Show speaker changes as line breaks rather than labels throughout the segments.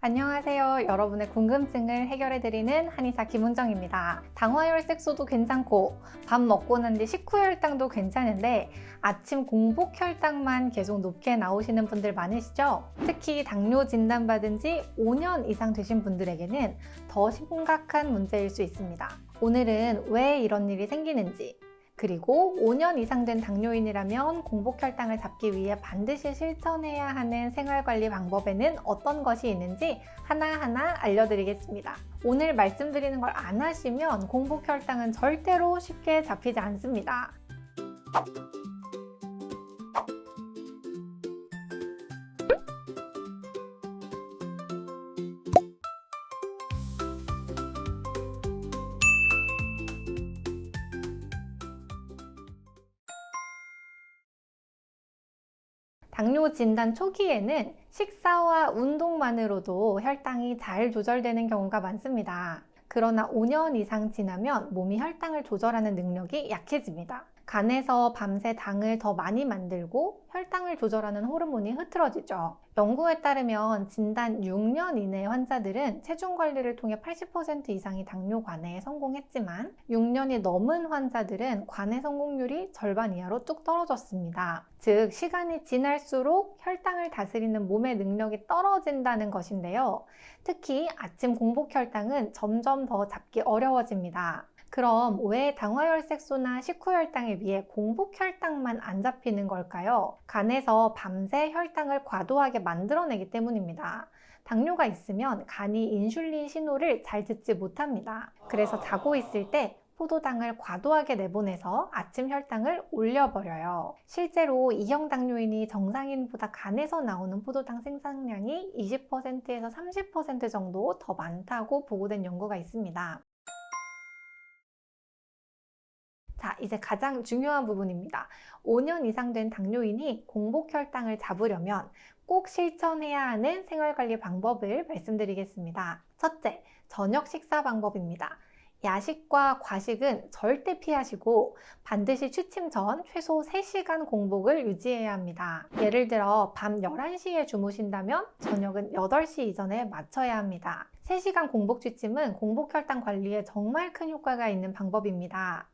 안녕하세요. 여러분의 궁금증을 해결해드리는 한의사 김은정입니다. 당화혈색소도 괜찮고 밥 먹고 난 뒤 식후혈당도 괜찮은데 아침 공복혈당만 계속 높게 나오시는 분들 많으시죠? 특히 당뇨 진단받은 지 5년 이상 되신 분들에게는 더 심각한 문제일 수 있습니다. 오늘은 왜 이런 일이 생기는지, 그리고 5년 이상 된 당뇨인이라면 공복혈당을 잡기 위해 반드시 실천해야 하는 생활관리 방법에는 어떤 것이 있는지 하나하나 알려드리겠습니다. 오늘 말씀드리는 걸 안 하시면 공복혈당은 절대로 쉽게 잡히지 않습니다. 당뇨 진단 초기에는 식사와 운동만으로도 혈당이 잘 조절되는 경우가 많습니다. 그러나 5년 이상 지나면 몸이 혈당을 조절하는 능력이 약해집니다. 간에서 밤새 당을 더 많이 만들고 혈당을 조절하는 호르몬이 흐트러지죠. 연구에 따르면 진단 6년 이내 환자들은 체중 관리를 통해 80% 이상이 당뇨 관해에 성공했지만 6년이 넘은 환자들은 관해 성공률이 절반 이하로 뚝 떨어졌습니다. 즉, 시간이 지날수록 혈당을 다스리는 몸의 능력이 떨어진다는 것인데요. 특히 아침 공복혈당은 점점 더 잡기 어려워집니다. 그럼 왜 당화혈색소나 식후혈당에 비해 공복혈당만 안 잡히는 걸까요? 간에서 밤새 혈당을 과도하게 만들어내기 때문입니다. 당뇨가 있으면 간이 인슐린 신호를 잘 듣지 못합니다. 그래서 자고 있을 때 포도당을 과도하게 내보내서 아침 혈당을 올려버려요. 실제로 2형 당뇨인이 정상인보다 간에서 나오는 포도당 생산량이 20%에서 30% 정도 더 많다고 보고된 연구가 있습니다. 자, 이제 가장 중요한 부분입니다. 5년 이상 된 당뇨인이 공복혈당을 잡으려면 꼭 실천해야 하는 생활관리 방법을 말씀드리겠습니다. 첫째, 저녁 식사 방법입니다. 야식과 과식은 절대 피하시고 반드시 취침 전 최소 3시간 공복을 유지해야 합니다. 예를 들어 밤 11시에 주무신다면 저녁은 8시 이전에 맞춰야 합니다. 3시간 공복 취침은 공복혈당 관리에 정말 큰 효과가 있는 방법입니다.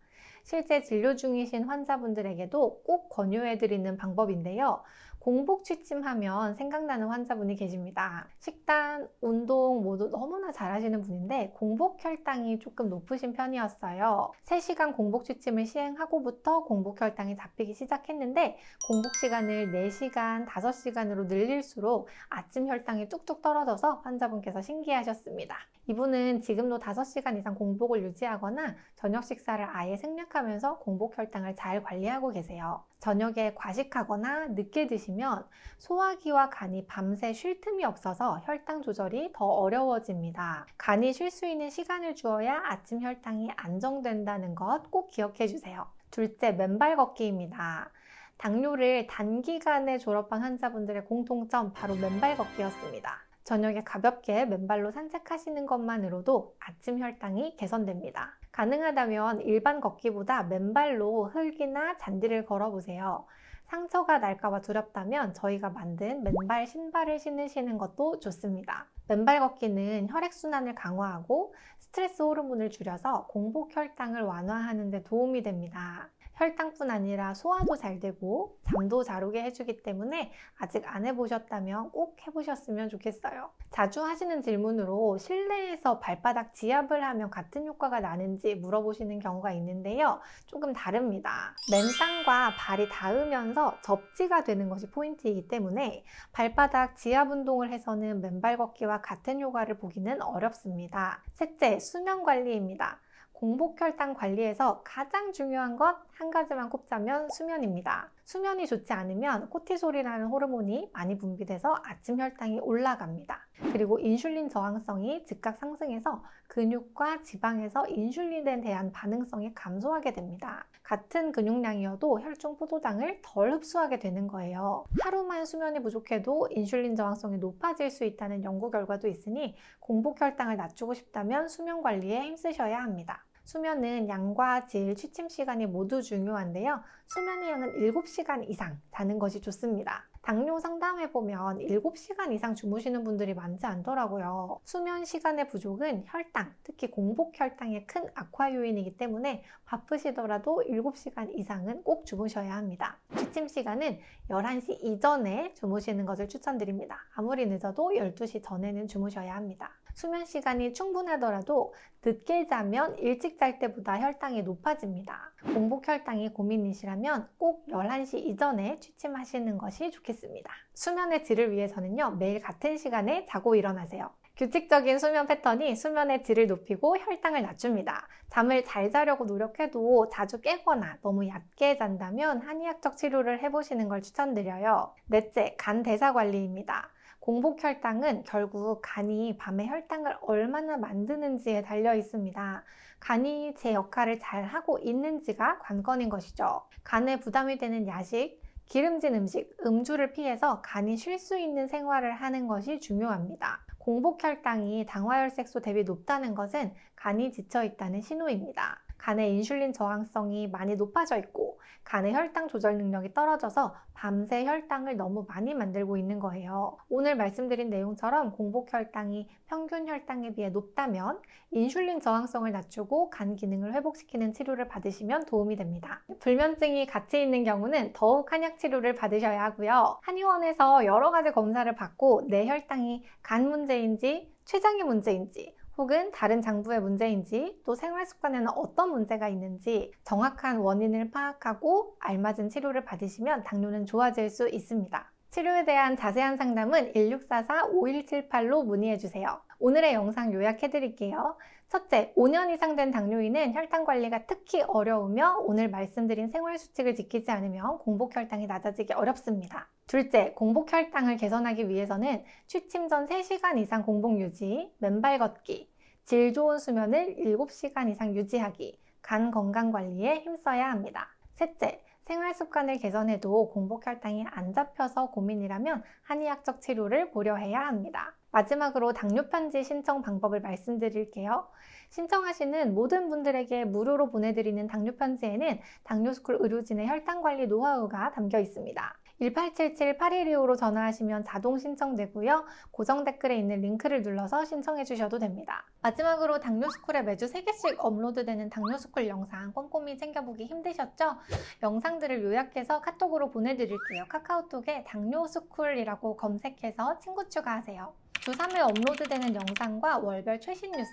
실제 진료 중이신 환자분들에게도 꼭 권유해드리는 방법인데요. 공복 취침하면 생각나는 환자분이 계십니다. 식단, 운동 모두 너무나 잘하시는 분인데 공복 혈당이 조금 높으신 편이었어요. 3시간 공복 취침을 시행하고부터 공복 혈당이 잡히기 시작했는데 공복 시간을 4시간, 5시간으로 늘릴수록 아침 혈당이 뚝뚝 떨어져서 환자분께서 신기하셨습니다. 이분은 지금도 5시간 이상 공복을 유지하거나 저녁 식사를 아예 생략하면서 공복 혈당을 잘 관리하고 계세요. 저녁에 과식하거나 늦게 드시면 소화기와 간이 밤새 쉴 틈이 없어서 혈당 조절이 더 어려워집니다. 간이 쉴 수 있는 시간을 주어야 아침 혈당이 안정된다는 것 꼭 기억해 주세요. 둘째, 맨발 걷기입니다. 당뇨를 단기간에 졸업한 환자분들의 공통점 바로 맨발 걷기였습니다. 저녁에 가볍게 맨발로 산책하시는 것만으로도 아침 혈당이 개선됩니다. 가능하다면 일반 걷기보다 맨발로 흙이나 잔디를 걸어보세요. 상처가 날까봐 두렵다면 저희가 만든 맨발 신발을 신으시는 것도 좋습니다. 맨발 걷기는 혈액순환을 강화하고 스트레스 호르몬을 줄여서 공복 혈당을 완화하는 데 도움이 됩니다. 혈당뿐 아니라 소화도 잘 되고 잠도 잘 오게 해주기 때문에 아직 안 해보셨다면 꼭 해보셨으면 좋겠어요. 자주 하시는 질문으로 실내에서 발바닥 지압을 하면 같은 효과가 나는지 물어보시는 경우가 있는데요. 조금 다릅니다. 맨땅과 발이 닿으면서 접지가 되는 것이 포인트이기 때문에 발바닥 지압 운동을 해서는 맨발 걷기와 같은 효과를 보기는 어렵습니다. 셋째, 수면 관리입니다. 공복혈당 관리에서 가장 중요한 것 한 가지만 꼽자면 수면입니다. 수면이 좋지 않으면 코티솔이라는 호르몬이 많이 분비돼서 아침 혈당이 올라갑니다. 그리고 인슐린 저항성이 즉각 상승해서 근육과 지방에서 인슐린에 대한 반응성이 감소하게 됩니다. 같은 근육량이어도 혈중 포도당을 덜 흡수하게 되는 거예요. 하루만 수면이 부족해도 인슐린 저항성이 높아질 수 있다는 연구 결과도 있으니 공복혈당을 낮추고 싶다면 수면 관리에 힘쓰셔야 합니다. 수면은 양과 질, 취침 시간이 모두 중요한데요. 수면의 양은 7시간 이상 자는 것이 좋습니다. 당뇨 상담해보면 7시간 이상 주무시는 분들이 많지 않더라고요. 수면 시간의 부족은 혈당, 특히 공복혈당의 큰 악화 요인이기 때문에 바쁘시더라도 7시간 이상은 꼭 주무셔야 합니다. 취침 시간은 11시 이전에 주무시는 것을 추천드립니다. 아무리 늦어도 12시 전에는 주무셔야 합니다. 수면 시간이 충분하더라도 늦게 자면 일찍 잘 때보다 혈당이 높아집니다. 공복혈당이 고민이시라면 꼭 11시 이전에 취침하시는 것이 좋겠습니다. 수면의 질을 위해서는요, 매일 같은 시간에 자고 일어나세요. 규칙적인 수면 패턴이 수면의 질을 높이고 혈당을 낮춥니다. 잠을 잘 자려고 노력해도 자주 깨거나 너무 얕게 잔다면 한의학적 치료를 해보시는 걸 추천드려요. 넷째, 간 대사 관리입니다. 공복혈당은 결국 간이 밤에 혈당을 얼마나 만드는지에 달려 있습니다. 간이 제 역할을 잘 하고 있는지가 관건인 것이죠. 간에 부담이 되는 야식, 기름진 음식, 음주를 피해서 간이 쉴 수 있는 생활을 하는 것이 중요합니다. 공복혈당이 당화혈색소 대비 높다는 것은 간이 지쳐 있다는 신호입니다. 간의 인슐린 저항성이 많이 높아져 있고 간의 혈당 조절 능력이 떨어져서 밤새 혈당을 너무 많이 만들고 있는 거예요. 오늘 말씀드린 내용처럼 공복혈당이 평균 혈당에 비해 높다면 인슐린 저항성을 낮추고 간 기능을 회복시키는 치료를 받으시면 도움이 됩니다. 불면증이 같이 있는 경우는 더욱 한약 치료를 받으셔야 하고요. 한의원에서 여러 가지 검사를 받고 내 혈당이 간 문제인지 췌장의 문제인지 혹은 다른 장부의 문제인지 또 생활 습관에는 어떤 문제가 있는지 정확한 원인을 파악하고 알맞은 치료를 받으시면 당뇨는 좋아질 수 있습니다. 치료에 대한 자세한 상담은 1644-5178로 문의해주세요. 오늘의 영상 요약해드릴게요. 첫째, 5년 이상 된 당뇨인은 혈당 관리가 특히 어려우며 오늘 말씀드린 생활 수칙을 지키지 않으면 공복혈당이 낮아지기 어렵습니다. 둘째, 공복혈당을 개선하기 위해서는 취침 전 3시간 이상 공복 유지, 맨발 걷기, 질 좋은 수면을 7시간 이상 유지하기, 간 건강 관리에 힘써야 합니다. 셋째, 생활 습관을 개선해도 공복혈당이 안 잡혀서 고민이라면 한의학적 치료를 고려해야 합니다. 마지막으로 당뇨 편지 신청 방법을 말씀드릴게요. 신청하시는 모든 분들에게 무료로 보내드리는 당뇨 편지에는 당뇨스쿨 의료진의 혈당 관리 노하우가 담겨 있습니다. 1877-8125로 전화하시면 자동 신청되고요. 고정 댓글에 있는 링크를 눌러서 신청해 주셔도 됩니다. 마지막으로 당뇨스쿨에 매주 3개씩 업로드되는 당뇨스쿨 영상 꼼꼼히 챙겨보기 힘드셨죠? 영상들을 요약해서 카톡으로 보내드릴게요. 카카오톡에 당뇨스쿨이라고 검색해서 친구 추가하세요. 주 3회 업로드되는 영상과 월별 최신 뉴스,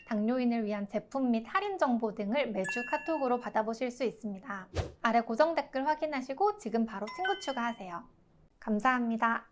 당뇨인을 위한 제품 및 할인 정보 등을 매주 카톡으로 받아보실 수 있습니다. 아래 고정 댓글 확인하시고 지금 바로 친구 추가하세요. 감사합니다.